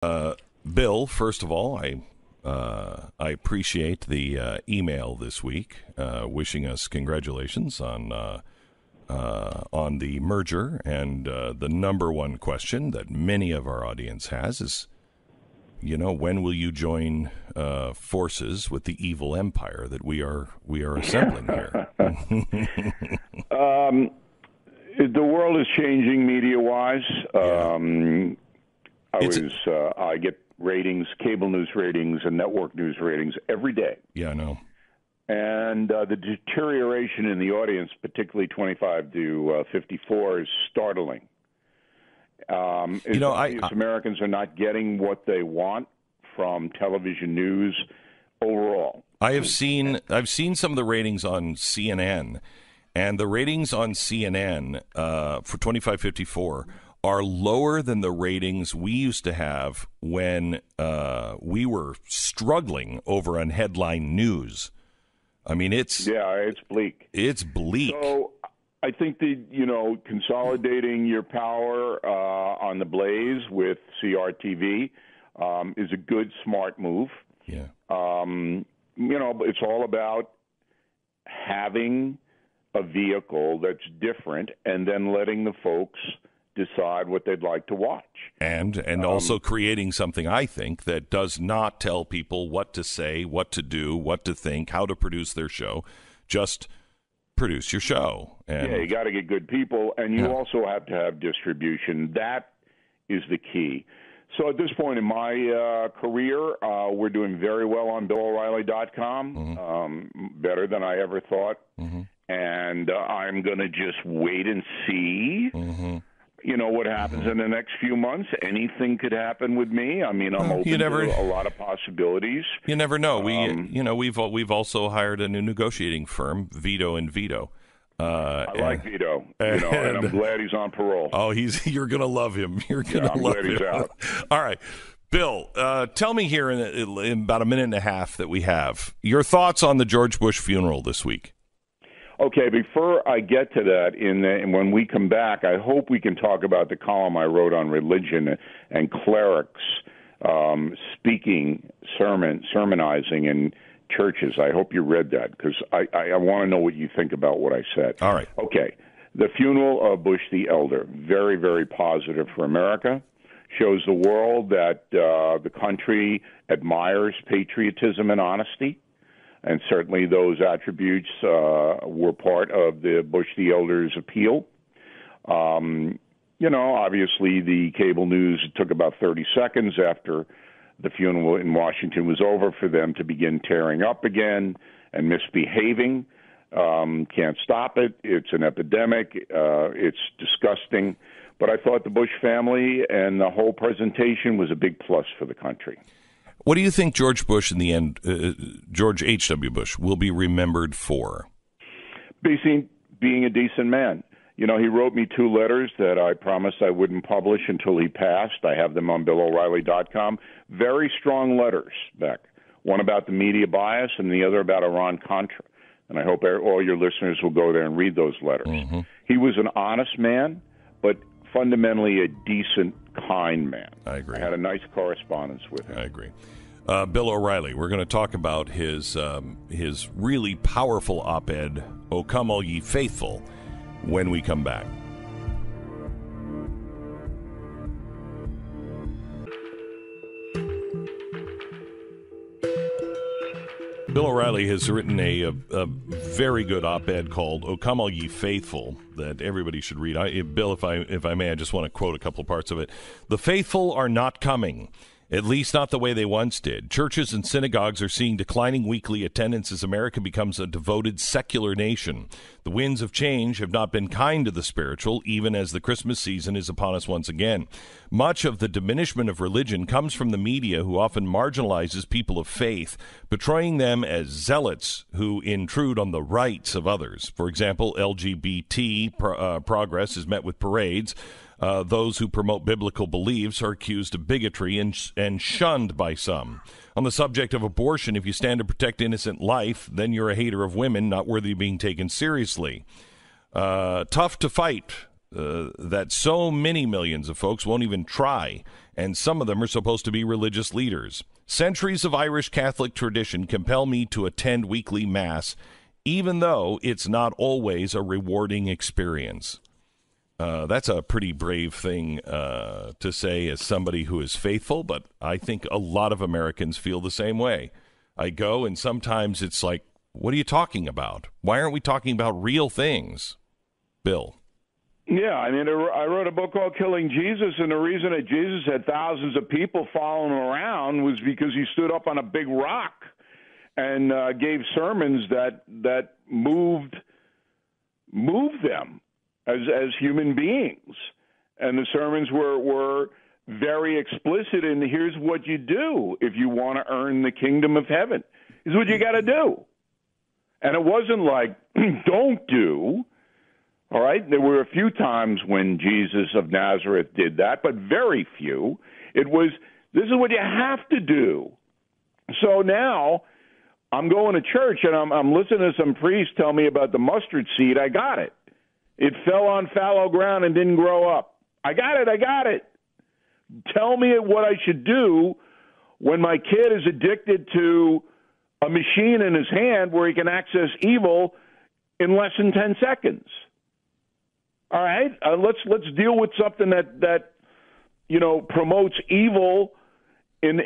Bill, first of all, I appreciate the email this week wishing us congratulations on the merger. And the number one question that many of our audience has is, when will you join forces with the evil empire that we are assembling here? The world is changing media-wise. I get ratings, cable news ratings, and network news ratings every day. Yeah, I know. And the deterioration in the audience, particularly 25 to 54, is startling. Americans are not getting what they want from television news overall. I've seen some of the ratings on CNN, and the ratings on CNN for 25-54 are lower than the ratings we used to have when we were struggling over on headline news. I mean, it's bleak. It's bleak. So I think consolidating your power on the Blaze with CRTV is a good, smart move. Yeah. It's all about having a vehicle that's different and then letting the folks decide what they'd like to watch. And also creating something, I think, that does not tell people what to say, what to do, what to think, how to produce their show. Just produce your show. And you got to get good people, and you also have to have distribution. That is the key. So at this point in my career, we're doing very well on BillO'Reilly.com, better than I ever thought. Mm-hmm. And I'm going to just wait and see. Mm-hmm. What happens in the next few months. Anything could happen with me. I mean, I'm open to a lot of possibilities. You never know. We've also hired a new negotiating firm, Vito and Vito. I like Vito, and I'm glad he's on parole. Oh, you're going to love him. You're going to love him. He's out. All right. Bill, tell me here in about a minute and a half that we have, your thoughts on the George Bush funeral this week. Okay, before I get to that, and when we come back, I hope we can talk about the column I wrote on religion and clerics speaking, sermonizing in churches. I hope you read that, because I want to know what you think about what I said. All right. Okay, the funeral of Bush the Elder, very, very positive for America. Shows the world that the country admires patriotism and honesty. And certainly those attributes were part of the Bush the Elder's appeal. Obviously the cable news, it took about 30 seconds after the funeral in Washington was over for them to begin tearing up again and misbehaving. Can't stop it. It's an epidemic. It's disgusting. But I thought the Bush family and the whole presentation was a big plus for the country. What do you think George Bush, in the end, George H.W. Bush, will be remembered for? Being a decent man. He wrote me 2 letters that I promised I wouldn't publish until he passed. I have them on BillO'Reilly.com. Very strong letters, Beck. One about the media bias and the other about Iran-Contra. And I hope all your listeners will go there and read those letters. Mm-hmm. He was an honest man, but fundamentally a decent, kind man. I agree. I had a nice correspondence with him. I agree. Bill O'Reilly, we're going to talk about his really powerful op-ed, "O Come All Ye Faithful," when we come back. Bill O'Reilly has written a very good op-ed called "O Come All Ye Faithful" that everybody should read. Bill, if I may, I just want to quote a couple of parts of it. "The faithful are not coming, at least not the way they once did. Churches and synagogues are seeing declining weekly attendance as America becomes a devoted secular nation. The winds of change have not been kind to the spiritual, even as the Christmas season is upon us once again. Much of the diminishment of religion comes from the media, who often marginalizes people of faith, portraying them as zealots who intrude on the rights of others. For example, LGBT progress is met with parades. Those who promote biblical beliefs are accused of bigotry and shunned by some. On the subject of abortion, if you stand to protect innocent life, then you're a hater of women, not worthy of being taken seriously. Tough to fight that so many millions of folks won't even try, and some of them are supposed to be religious leaders. Centuries of Irish Catholic tradition compel me to attend weekly Mass, even though it's not always a rewarding experience. That's a pretty brave thing to say as somebody who is faithful, but I think a lot of Americans feel the same way. I go, and sometimes it's like, what are you talking about? Why aren't we talking about real things? Bill. Yeah, I mean, I wrote a book called Killing Jesus, and the reason that Jesus had thousands of people following him around was because he stood up on a big rock and gave sermons that moved them as human beings. And the sermons were very explicit in here's what you do if you want to earn the kingdom of heaven. Here's what you got to do. And it wasn't like, don't do. All right? There were a few times when Jesus of Nazareth did that, but very few. It was, this is what you have to do. So now I'm going to church, and I'm listening to some priest tell me about the mustard seed. I got it. It fell on fallow ground and didn't grow up. I got it. Tell me what I should do when my kid is addicted to a machine in his hand where he can access evil in less than 10 seconds. All right, let's deal with something that promotes evil in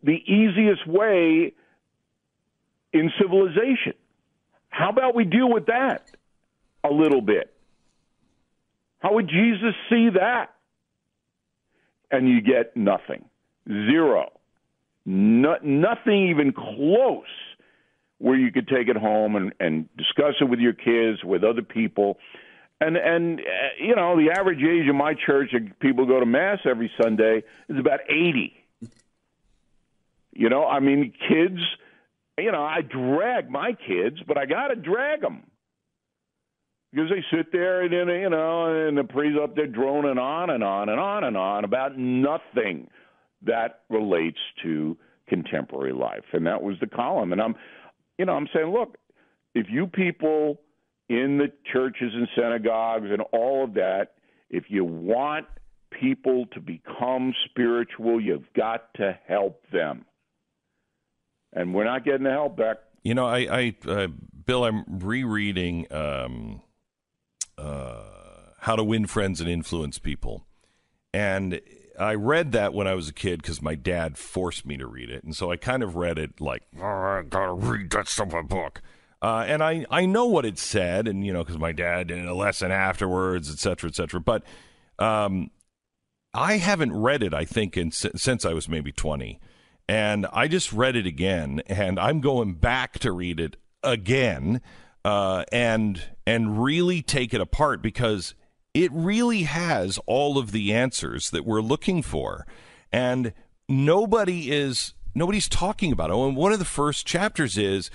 the easiest way in civilization. How about we deal with that a little bit? How would Jesus see that? And you get nothing, zero, nothing even close where you could take it home and discuss it with your kids, with other people. And the average age of my church, people go to Mass every Sunday, is about 80. Kids, I drag my kids, but I got to drag them. Because they sit there and the priest up there droning on and on and on and on about nothing that relates to contemporary life. And that was the column. And I'm saying, look, if you people in the churches and synagogues and all of that, if you want people to become spiritual, you've got to help them. And we're not getting the help back. Bill, I'm rereading How to Win Friends and Influence People. And I read that when I was a kid because my dad forced me to read it. And so I kind of read it like, I got to read that stupid book. And I know what it said, and, because my dad did a lesson afterwards, et cetera, et cetera. But I haven't read it, I think, since I was maybe 20. And I just read it again, and I'm going back to read it again and really take it apart because it really has all of the answers that we're looking for. And nobody's talking about it. And one of the first chapters is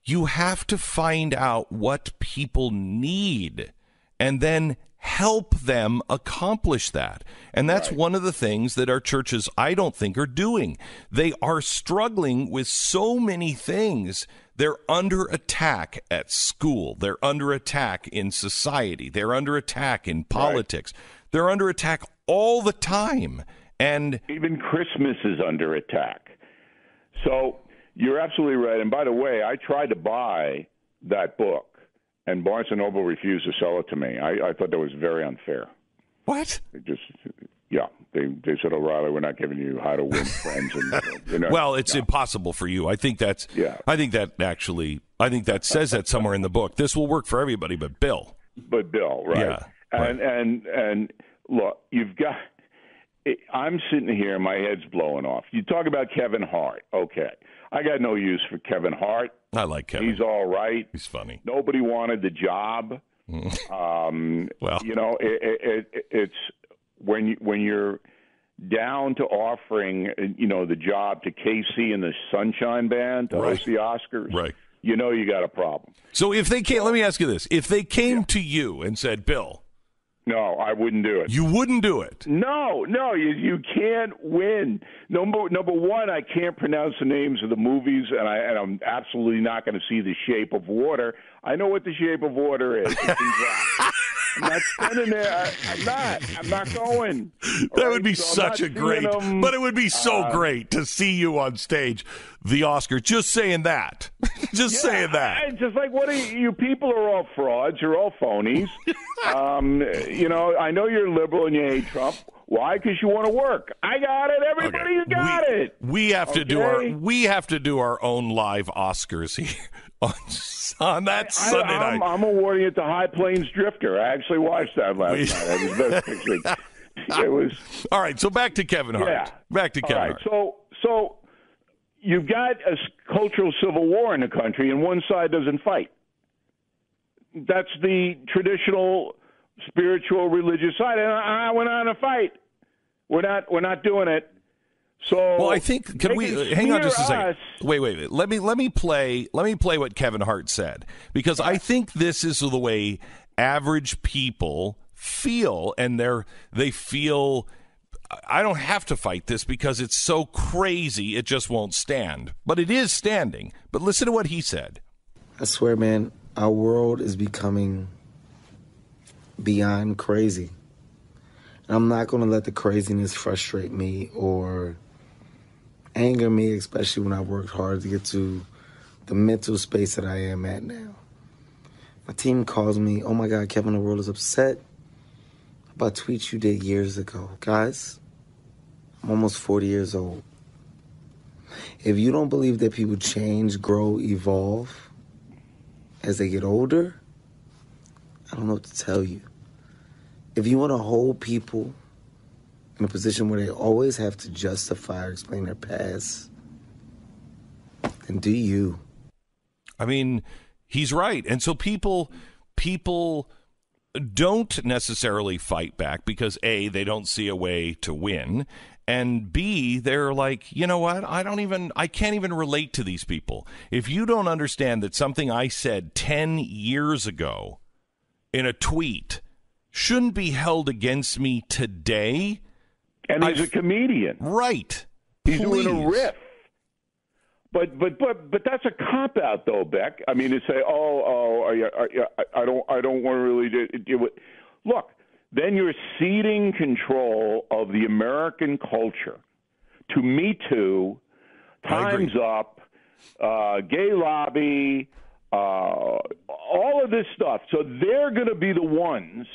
you have to find out what people need and then help them accomplish that. And that's one of the things that our churches, I don't think, are doing. They are struggling with so many things. They're under attack at school. They're under attack in society. They're under attack in politics. They're under attack all the time. And even Christmas is under attack. So you're absolutely right. And by the way, I tried to buy that book, and Barnes & Noble refused to sell it to me. I thought that was very unfair. What? They said, O'Reilly, we're not giving you How to Win Friends. And, well, it's impossible for you. I think that says that somewhere in the book. This will work for everybody but Bill. But Bill, right. Yeah. And look, I'm sitting here, my head's blowing off. You talk about Kevin Hart. Okay. I got no use for Kevin Hart. I like Kevin. He's all right. He's funny. Nobody wanted the job. Well, it's when you're down to offering, the job to KC and the Sunshine Band to host the Oscars. Right. You got a problem. So if they came, let me ask you this: if they came to you and said, "Bill," no, I wouldn't do it. You wouldn't do it. No, you can't win. Number one, I can't pronounce the names of the movies, and I'm absolutely not going to see The Shape of Water. I know what the shape of water is. I'm not standing there. I'm not going. That would be such a great, but it would be so great to see you on stage, the Oscars. Just saying that. Saying that. Just like, what are you people are all frauds. You're all phonies. I know you're liberal and you hate Trump. Why? Because you want to work. I got it. Everybody's got it. We have to do our own live Oscars here on that Sunday night. I'm awarding it to High Plains Drifter. I actually watched that last night. It was best picture. It was all right. So back to Kevin Hart. Yeah. Back to Kevin Hart. So you've got a cultural civil war in the country, and one side doesn't fight. That's the traditional spiritual religious side, and we're not in a fight. We're not doing it. So, well, I think can we hang on just a second? Wait. Let me play what Kevin Hart said, because I think this is the way average people feel, and they feel I don't have to fight this because it's so crazy it just won't stand. But it is standing. But listen to what he said. I swear, man, our world is becoming beyond crazy. And I'm not going to let the craziness frustrate me or anger me, especially when I worked hard to get to the mental space that I am at now. My team calls me, oh my God, Kevin, the world is upset about tweets you did years ago. Guys, I'm almost 40 years old. If you don't believe that people change, grow, evolve as they get older, I don't know what to tell you. If you want to hold people in a position where they always have to justify or explain their past, then do you. I mean, he's right. And so people don't necessarily fight back because A, they don't see a way to win, and B, they're like, you know what? I can't even relate to these people. If you don't understand that something I said 10 years ago in a tweet shouldn't be held against me today. And he's a comedian. Right. He's doing a riff. But that's a cop-out, though, Beck. I mean, to say, I don't want to really do it. Look, then you're ceding control of the American culture to Me Too, Time's Up, Gay Lobby, all of this stuff. So they're going to be the ones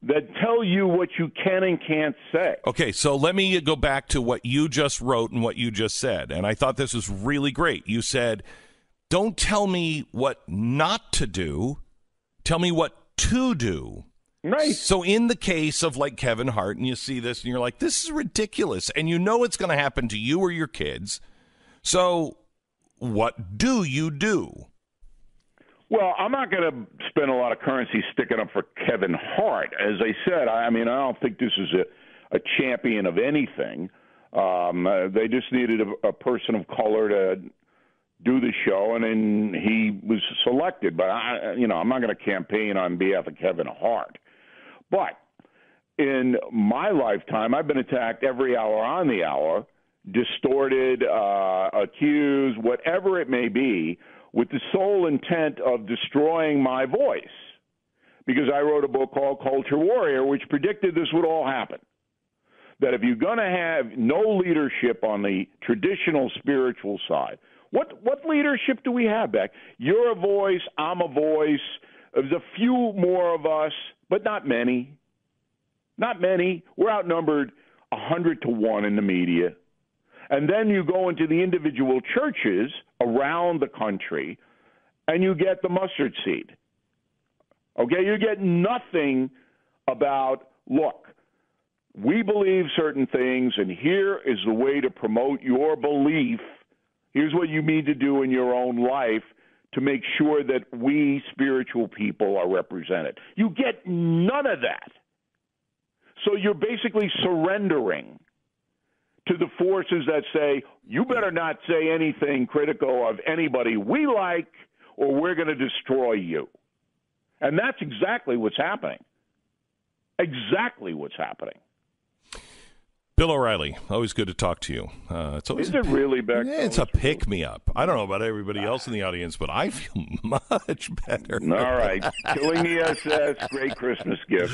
that tell you what you can and can't say. Okay, so let me go back to what you just wrote and what you just said. And I thought this was really great. You said, don't tell me what not to do. Tell me what to do. Right. So in the case of like Kevin Hart, and you see this and you're like, this is ridiculous. And you know it's going to happen to you or your kids. So what do you do? Well, I'm not going to spend a lot of currency sticking up for Kevin Hart. As I said, I mean, I don't think this is a champion of anything. They just needed a person of color to do the show, and then he was selected. But, I'm not going to campaign on behalf of Kevin Hart. But in my lifetime, I've been attacked every hour on the hour, distorted, accused, whatever it may be, with the sole intent of destroying my voice, because I wrote a book called Culture Warrior, which predicted this would all happen. That if you're going to have no leadership on the traditional spiritual side, what leadership do we have, Beck? You're a voice, I'm a voice. There's a few more of us, but not many. Not many. We're outnumbered 100-1 in the media. And then you go into the individual churches around the country, and you get the mustard seed. Okay, you get nothing about, look, we believe certain things, and here is the way to promote your belief. Here's what you need to do in your own life to make sure that we spiritual people are represented. You get none of that. So you're basically surrendering to the forces that say, you better not say anything critical of anybody we like, or we're going to destroy you. And that's exactly what's happening. Exactly what's happening. Bill O'Reilly, always good to talk to you. It's always Is it really, Beck? It's a pick-me-up. I don't know about everybody else in the audience, but I feel much better. All right. Killing the SS, great Christmas gift.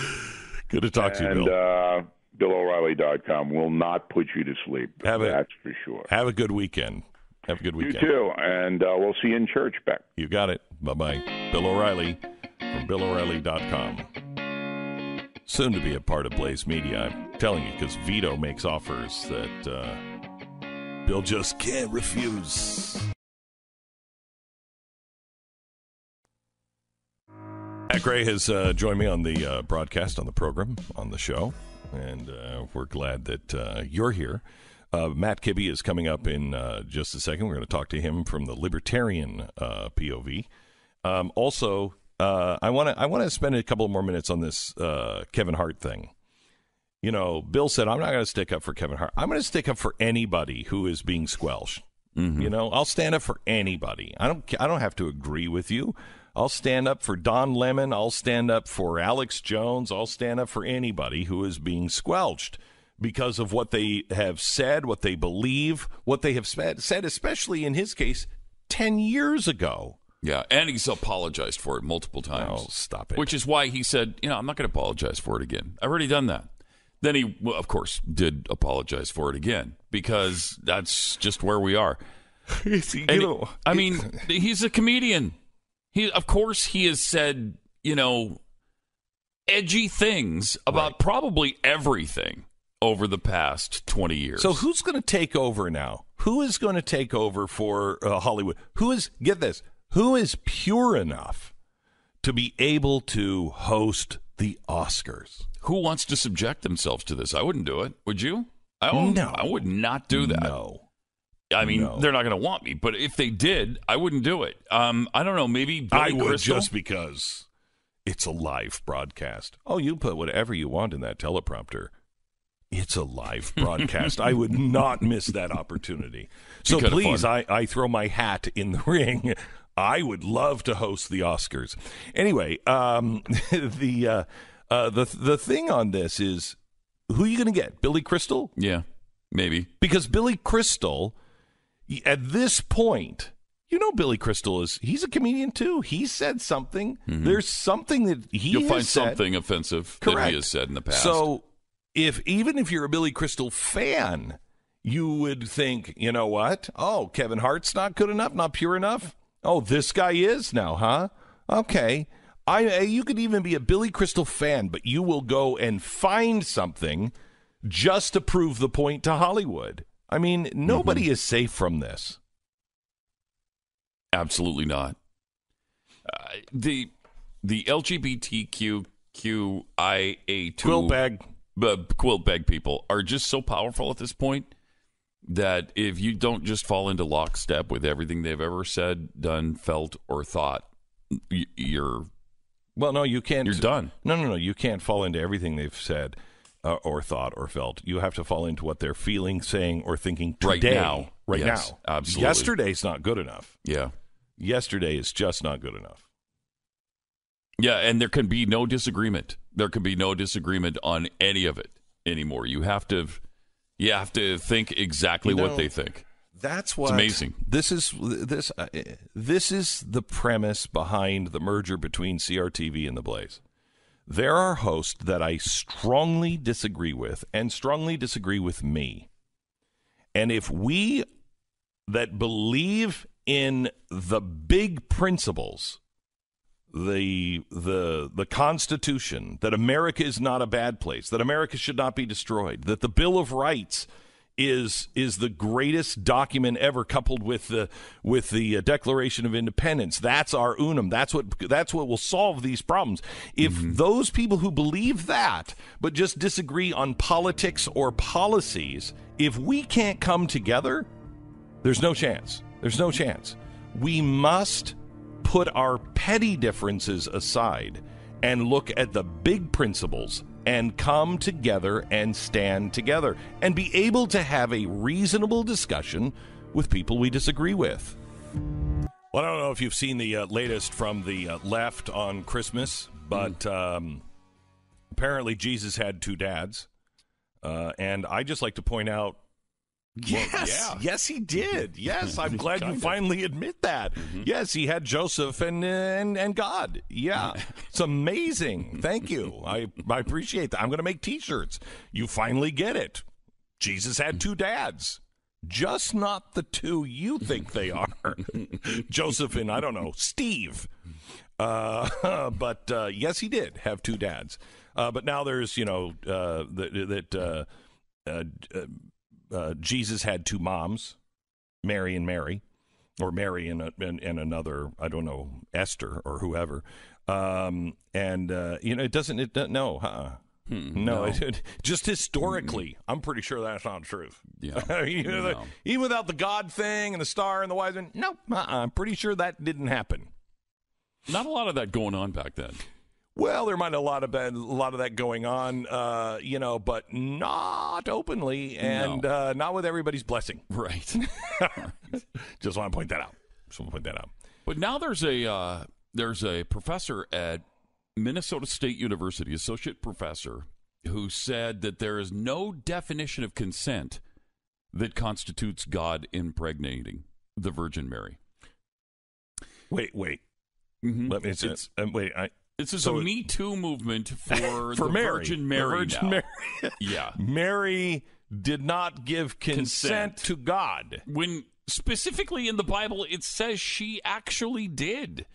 Good to talk to you, Bill. And BillO'Reilly.com will not put you to sleep. That's for sure. Have a good weekend. Have a good weekend. You too. And we'll see you in church, Beck. You got it. Bye-bye. Bill O'Reilly from BillO'Reilly.com. Soon to be a part of Blaze Media. I'm telling you, because Vito makes offers that Bill just can't refuse. Matt Gray has joined me on the broadcast, on the program, on the show, and we're glad that you're here. Matt Kibbe is coming up in just a second. We're going to talk to him from the Libertarian POV. Also, I want to spend a couple more minutes on this Kevin Hart thing. You know, Bill said, I'm not going to stick up for Kevin Hart. I'm going to stick up for anybody who is being squelched. Mm-hmm. You know, I'll stand up for anybody. I don't have to agree with you. I'll stand up for Don Lemon. I'll stand up for Alex Jones. I'll stand up for anybody who is being squelched because of what they have said, what they believe, what they have said, especially in his case, 10 years ago. Yeah, and he's apologized for it multiple times. Oh, stop it. Which is why he said, I'm not going to apologize for it again. I've already done that. Then he, of course, did apologize for it again, because that's just where we are. He's a comedian. Of course, he has said, edgy things about probably everything over the past 20 years. So who's going to take over now? Who is going to take over for Hollywood? Get this, who is pure enough to be able to host the Oscars? Who wants to subject themselves to this? I wouldn't do it. Would you? No. I would not do that. No. I mean, they're not going to want me, but if they did, I wouldn't do it. I don't know, maybe Billy Crystal? Crystal? Just because it's a live broadcast. Oh, you put whatever you want in that teleprompter. It's a live broadcast. I would not miss that opportunity. So please, I throw my hat in the ring. I would love to host the Oscars. Anyway, the thing on this is, who are you going to get? Billy Crystal? Yeah, maybe. Because Billy Crystal, at this point, Billy Crystal he's a comedian too. He said something. Mm-hmm. There's something that You'll find something offensive that he has said in the past. So even if you're a Billy Crystal fan, you would think, you know what? Oh, Kevin Hart's not good enough, not pure enough? Oh, this guy is now, huh? Okay. You could even be a Billy Crystal fan, but you will go and find something just to prove the point to Hollywood. I mean, nobody is safe from this. Absolutely not. The LGBTQIA2 quilt bag people are just so powerful at this point that if you don't just fall into lockstep with everything they've ever said, done, felt, or thought, you're... Well, no, you can't. You're done. No. You can't fall into everything they've said or thought or felt. You have to fall into what they're feeling, saying, or thinking today. Right now. Absolutely. Yesterday's not good enough. Yeah. Yesterday is just not good enough. Yeah, and there can be no disagreement. There can be no disagreement on any of it anymore. You have to think exactly what they think. That's what. It's amazing. This is the premise behind the merger between CRTV and The Blaze. There are hosts that I strongly disagree with and strongly disagree with me. And if we that believe in the big principles, the Constitution, that America is not a bad place, that America should not be destroyed, that the Bill of Rights is the greatest document ever, coupled with the Declaration of Independence. That's our unum. That's what will solve these problems. If those people who believe that, but just disagree on politics or policies, if we can't come together, there's no chance. There's no chance. We must put our petty differences aside and look at the big principles and come together and stand together and be able to have a reasonable discussion with people we disagree with. Well, I don't know if you've seen the latest from the left on Christmas, but apparently Jesus had two dads. And I just like to point out, yes, he did. Yes, I'm glad you finally admit that. Mm-hmm. Yes, he had Joseph and God. Yeah, it's amazing. Thank you. I appreciate that. I'm going to make T-shirts. You finally get it. Jesus had two dads. Just not the two you think they are. Joseph and, I don't know, Steve. But yes, he did have two dads. But now there's, Jesus had two moms, Mary and Mary, or Mary and another, I don't know, Esther or whoever. It doesn't. No. Just historically, I'm pretty sure that's not true. Yeah. Even without the God thing and the star and the wise men, no, I'm pretty sure that didn't happen. Not a lot of that going on back then. Well, there might have a lot of that going on, but not openly and not with everybody's blessing. Right. Just want to point that out. But now there's a professor at Minnesota State University, associate professor, who said that there is no definition of consent that constitutes God impregnating the Virgin Mary. Wait. Mm-hmm. Let me. This is a Me Too movement for the Mary. Virgin Mary. Mary. Yeah. Mary did not give consent to God. When specifically in the Bible, it says she actually did.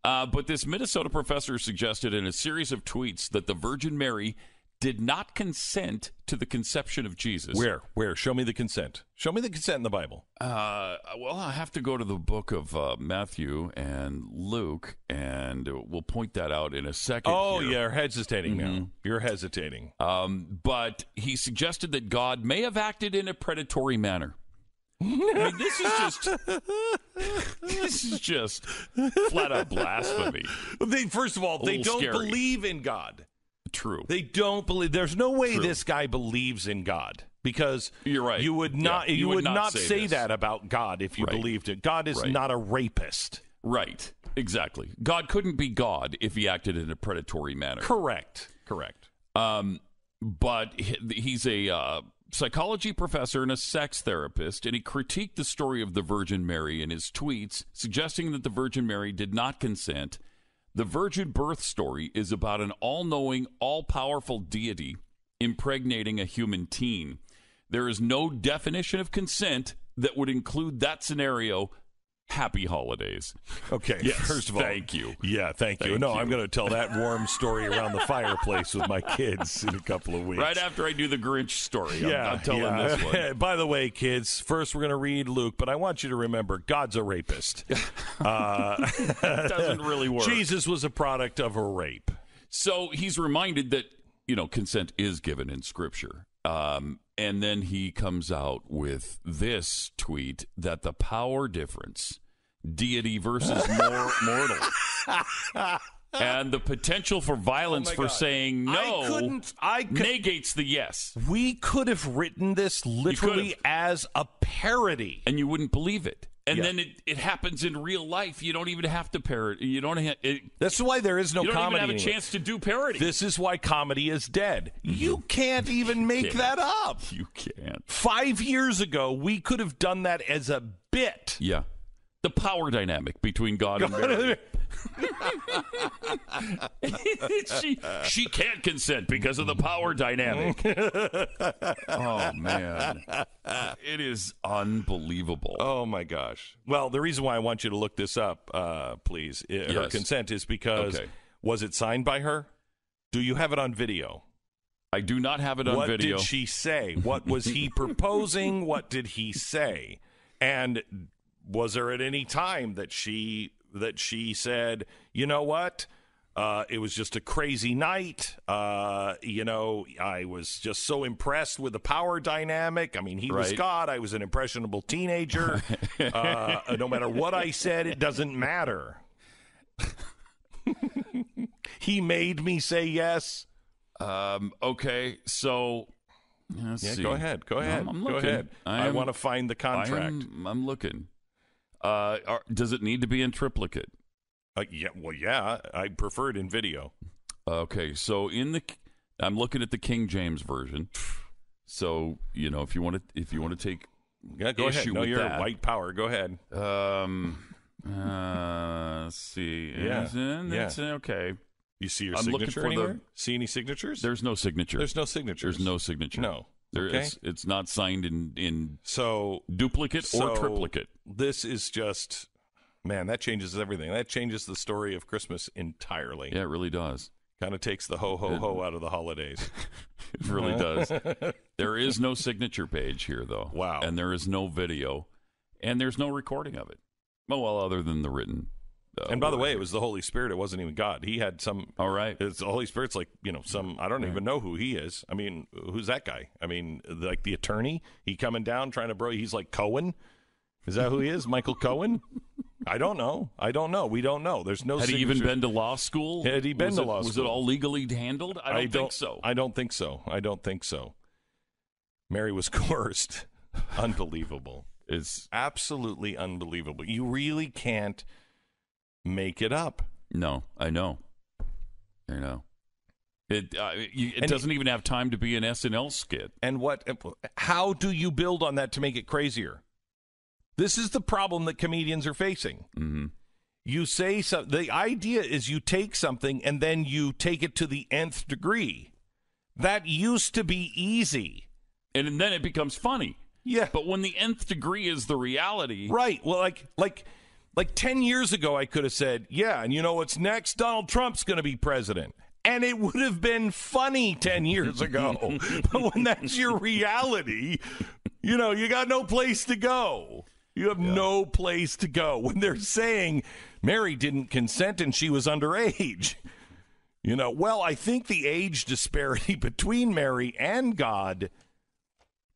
But this Minnesota professor suggested in a series of tweets that the Virgin Mary did not consent to the conception of Jesus. Where? Show me the consent. Show me the consent in the Bible. Well, I have to go to the book of Matthew and Luke, and we'll point that out in a second. Oh, here. you're hesitating now. You're hesitating. But he suggested that God may have acted in a predatory manner. I mean, this is just flat out blasphemy. First of all, they don't believe in God. True. They don't believe. There's no way this guy believes in God, because you're right. You would not. Yeah, you would not say that about God if you believed it. God is not a rapist. Right. Exactly. God couldn't be God if he acted in a predatory manner. Correct. But he's a psychology professor and a sex therapist, and he critiqued the story of the Virgin Mary in his tweets, suggesting that the Virgin Mary did not consent. The virgin birth story is about an all-knowing, all-powerful deity impregnating a human teen. There is no definition of consent that would include that scenario. Happy holidays. Okay, yes, first of all, thank you. Yeah, thank you. No, I'm going to tell that warm story around the fireplace with my kids in a couple of weeks. Right after I do the Grinch story, I'm telling this one. By the way, kids, first we're going to read Luke, but I want you to remember, God's a rapist. Doesn't really work. Jesus was a product of a rape. So he's reminded that, consent is given in Scripture. And then he comes out with this tweet that the power difference, deity versus mortal, and the potential for violence for saying no negates the yes. We could have written this literally as a parody. And you wouldn't believe it. And then it happens in real life. You don't even have to parody. You don't have. That's why there is no comedy. You don't even have a chance to do parody. This is why comedy is dead. You can't even make that up. You can't. 5 years ago, we could have done that as a bit. Yeah. The power dynamic between God and Mary. she can't consent because of the power dynamic. Oh, man. It is unbelievable. Oh, my gosh. Well, the reason why I want you to look this up, please, her consent is because, was it signed by her? Do you have it on video? I do not have it on video. What did she say? What was he proposing? What did he say? And was there at any time that she said, you know what? It was just a crazy night. I was just so impressed with the power dynamic. I mean, he was God. I was an impressionable teenager. No matter what I said, it doesn't matter. He made me say yes. Okay, so let's see. Go ahead. Go looking. ahead. I want to find the contract. I'm looking. Does it need to be in triplicate? Yeah. I prefer it in video. Okay, so I'm looking at the King James version. So if you want to take go ahead. No, you're that, white power. Go ahead. Let's see. Yeah. Okay. You see your I'm looking signature for anywhere? See any signatures? There's no signature. There's no signature. There's no signature. No. It's not signed in so duplicate or triplicate. This is just, man, that changes everything. That changes the story of Christmas entirely. Yeah, it really does. Kind of takes the ho out of the holidays. It really does. There is no signature page here, though. Wow. And there is no video, and there's no recording of it. Well, other than the written. And by the way, it was the Holy Spirit. It wasn't even God. He had some. All right. It's the Holy Spirit's like, some. I don't even know who he is. I mean, who's that guy? I mean, like the attorney. He coming down trying to He's like Cohen. Is that who he is? Michael Cohen? I don't know. We don't know. There's no. Had he even been to law school? Had he been to law school? Was it all legally handled? I don't think so. I don't think so. Mary was coerced. Unbelievable. It's absolutely unbelievable. You really can't make it up. No, I know. It doesn't even have time to be an SNL skit. And how do you build on that to make it crazier? This is the problem that comedians are facing. Mm-hmm. You say the idea is you take something and then you take it to the nth degree. That used to be easy. And then it becomes funny. Yeah. But when the nth degree is the reality. Right. Well, like 10 years ago, I could have said, yeah, and you know what's next? Donald Trump's going to be president. And it would have been funny 10 years ago. But when that's your reality, you got no place to go. You have no place to go. When they're saying Mary didn't consent and she was underage. Well, I think the age disparity between Mary and God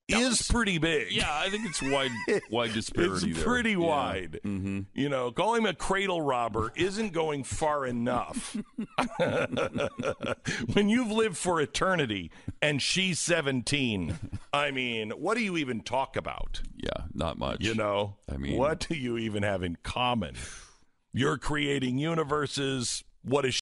is pretty big. Yeah, I think it's wide disparity. It's pretty wide. Mm-hmm. Calling him a cradle robber isn't going far enough. When you've lived for eternity and she's 17, I mean, what do you even talk about? Yeah, not much. I mean, what do you even have in common? You're creating universes. What is